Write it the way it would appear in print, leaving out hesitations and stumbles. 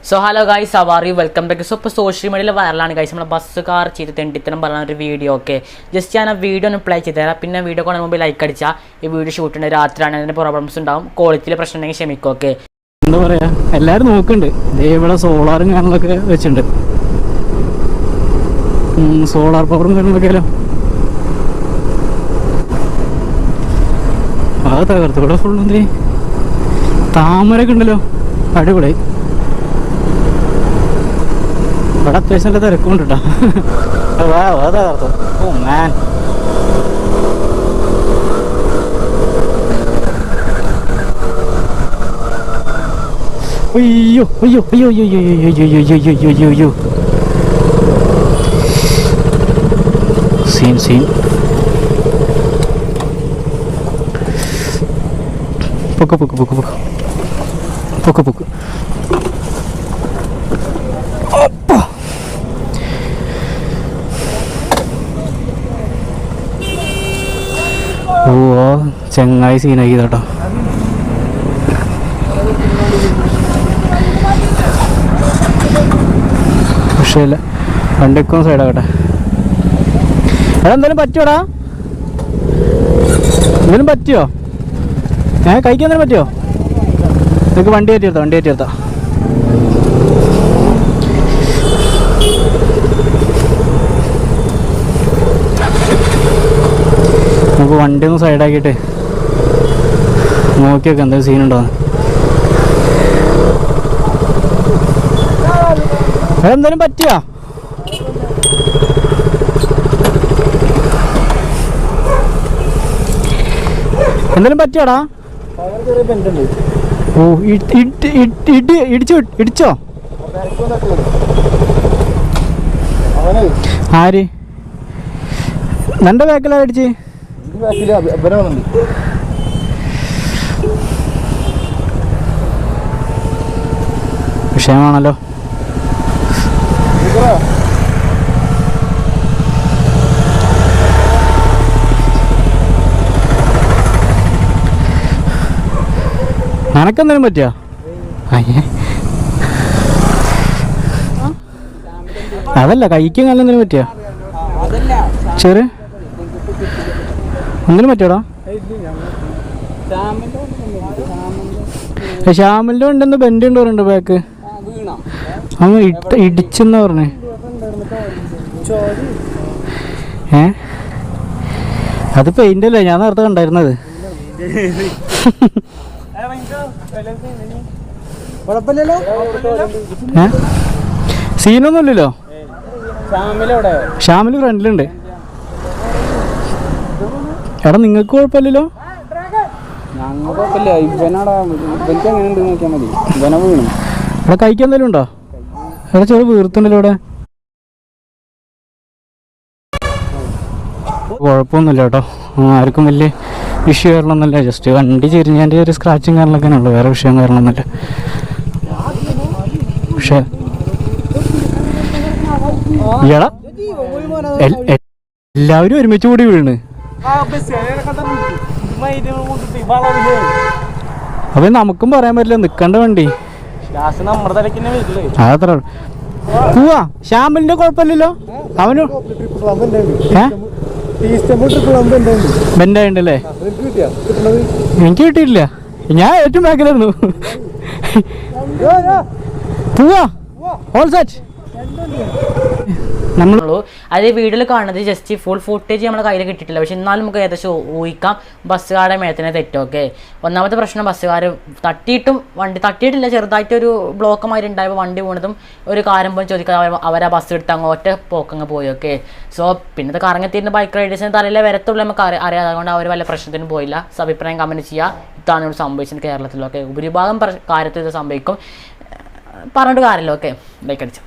So hello guys, how are you? Welcome back. So ഇപ്പോൾ social മീഡിയയിൽ വൈറലാണ് guys നമ്മളെ ബസ്സുകാർ ചെയ്ത് തെണ്ടിത്തരം പറയുന്ന ഒരു വീഡിയോ. ഓക്കെ, ജസ്റ്റ് ഞാൻ ആ വീഡിയോ ഒന്ന് പ്ലേ ചെയ്ത് തരാം. പിന്നെ വീഡിയോ കാണുന്ന മുമ്പ് ലൈക്ക് അടിച്ചാൽ ഈ വീഡിയോ ഷൂട്ട് ചെയ്യുന്നത് രാത്രിയാണ്, അതിൻ്റെ പ്രോബ്ലംസ് ഉണ്ടാവും, ക്വാളിറ്റിയിൽ പ്രശ്നം ഉണ്ടെങ്കിൽ ക്ഷമിക്കും. ഓക്കെ, എന്താ പറയുക, എല്ലാവരും നോക്കുന്നുണ്ട്. ഇവിടെ സോളാറും കാര്യങ്ങളൊക്കെ വെച്ചിട്ടുണ്ട്. സോളാർ പവറും കാര്യങ്ങളൊക്കെയല്ലോ അത് തകർത്തു. ഇവിടെ ഫുൾ എന്തേ താമരൊക്കെ ഉണ്ടല്ലോ, അടിപൊളി. ഇവിടെ അത്യാവശ്യം നല്ല തിരക്കുണ്ട് കേട്ടോ. അത് തകർത്തു. ഓ മാൻ, അയ്യോ അയ്യോ അയ്യോ അയ്യോ അയ്യോ അയ്യോ അയ്യോ അയ്യോ അയ്യോ അയ്യോ. സീൻ പൊക്ക് പൊക്ക് പൊക്ക് പൊക്ക് പൊക്ക് പൊക്ക്. ഓ ചെങ്ങായി സീനാക്കി കേട്ടോ. പക്ഷേ ഇല്ല, വണ്ടിക്കും സൈഡാകട്ടെ. അതെന്തായാലും പറ്റുമോടാ? എന്തെങ്കിലും പറ്റുമോ? കഴിക്കാൻ എന്തെങ്കിലും പറ്റുമോ? നിങ്ങൾക്ക് വണ്ടി കയറ്റിയെടുത്തോ, വണ്ടി കയറ്റിയെടുത്തോ. നമുക്ക് വണ്ടി ഒന്ന് സൈഡാക്കിയിട്ട് നോക്കി വെക്കാം എന്തെങ്കിലും സീനുണ്ടോ. അതെന്തായാലും പറ്റുക. എന്തായാലും പറ്റിയോടാ? ഓ ഇടിച്ചോ? ആര്? നിന്റെ ബാക്കിലാ അടിച്ച്? വിഷയമാണല്ലോ. നിനക്കെന്തെങ്കിലും പറ്റിയോ? അതല്ല, കഴിക്കാൻ നല്ല എന്തെങ്കിലും പറ്റിയോ? ചെറിയ എന്തെങ്കിലും പറ്റിയോടാ? ശ്യാമിൻ്റെ ഉണ്ടെന്ന് ബെൻഡ് ഉണ്ട് പറയുന്നുണ്ട് ബാക്ക്. അങ്ങ് ഇടിച്ചെന്നാ പറഞ്ഞേ. അത് പെയിന്റ് അല്ലേ, ഞാൻ നേരത്തെ കണ്ടായിരുന്നത്. സീനൊന്നും ഇല്ലല്ലോ. ഷ്യാമില് ഫ്രണ്ടിലുണ്ട്. എടാ നിങ്ങൾക്ക് കുഴപ്പമില്ലല്ലോ. ഇവിടെ കഴിക്കാൻ എന്തെങ്കിലും ഉണ്ടോ? എടാ ചെറു വീർത്തുണ്ടല്ലോ ഇവിടെ. കുഴപ്പമൊന്നുമില്ല കേട്ടോ, ആർക്കും വലിയ വിഷയം കാരണമൊന്നുമില്ല. ജസ്റ്റ് വണ്ടി ചെരിഞ്ഞതിൻ്റെ ഒരു സ്ക്രാച്ചും കാരണമൊക്കെ ഉള്ളു, വേറെ വിഷയം കാരണമൊന്നുമില്ല. പക്ഷേ ഇയാളാ എല്ലാവരും ഒരുമിച്ച് കൂടി വീണ്. അപ്പൊ നമുക്കും പറയാൻ പറ്റില്ല, നിക്കണ്ട വണ്ടി. അതത്ര പോവാ. ശ്യാമലിന്റെ കുഴപ്പമില്ലല്ലോ, അവന് ബെൻഡായിണ്ടല്ലേ? എനിക്ക് കിട്ടിയിട്ടില്ല, ഞാൻ ഏറ്റവും ബാക്കിലായിരുന്നു. പോവാ ഓൾ സെറ്റ്. നമ്മളുള്ളൂ അത് വീഡിയോയിൽ കാണുന്നത് ജസ്റ്റ് ഫുൾ ഫുട്ടേജ് നമ്മുടെ കയ്യിൽ കിട്ടിയിട്ടില്ല. പക്ഷെ എന്നാലും നമുക്ക് ഏകദേശം ഊഹിക്കാം ബസ്സുകാരുടെ മേത്തിനെ തെറ്റൊക്കെ. ഒന്നാമത്തെ പ്രശ്നം, ബസ്സുകാർ തട്ടിയിട്ടും വണ്ടി തട്ടിയിട്ടില്ല, ചെറുതായിട്ടൊരു ബ്ലോക്കുമായിട്ട് ഉണ്ടായപ്പോൾ വണ്ടി വീണതും ഒരു കാര്യം പോലും ചോദിക്കാതെ അവരാ ബസ് എടുത്ത് അങ്ങ് ഒറ്റ പോക്കങ്ങ് പോയി. ഓക്കെ, സോ പിന്നത്തെ കറങ്ങത്തിരുന്ന ബൈക്ക് റൈഡേഴ്സിന് തലയിലെ വരത്തുള്ള നമുക്ക് അറിയാതെ, അതുകൊണ്ട് അവർ വല്ല പ്രശ്നത്തിനും പോയില്ല. സോ അഭിപ്രായം കമൻറ്റ് ചെയ്യുക. ഇതാണ് ഇവിടെ സംഭവിച്ചത് കേരളത്തിലൊക്കെ. ഭൂരിഭാഗം കാര്യത്തിൽ ഇത് സംഭവിക്കും, പറഞ്ഞിട്ട് കാര്യമില്ല. ഓക്കെ, ലൈക്ക് അടിച്ചു.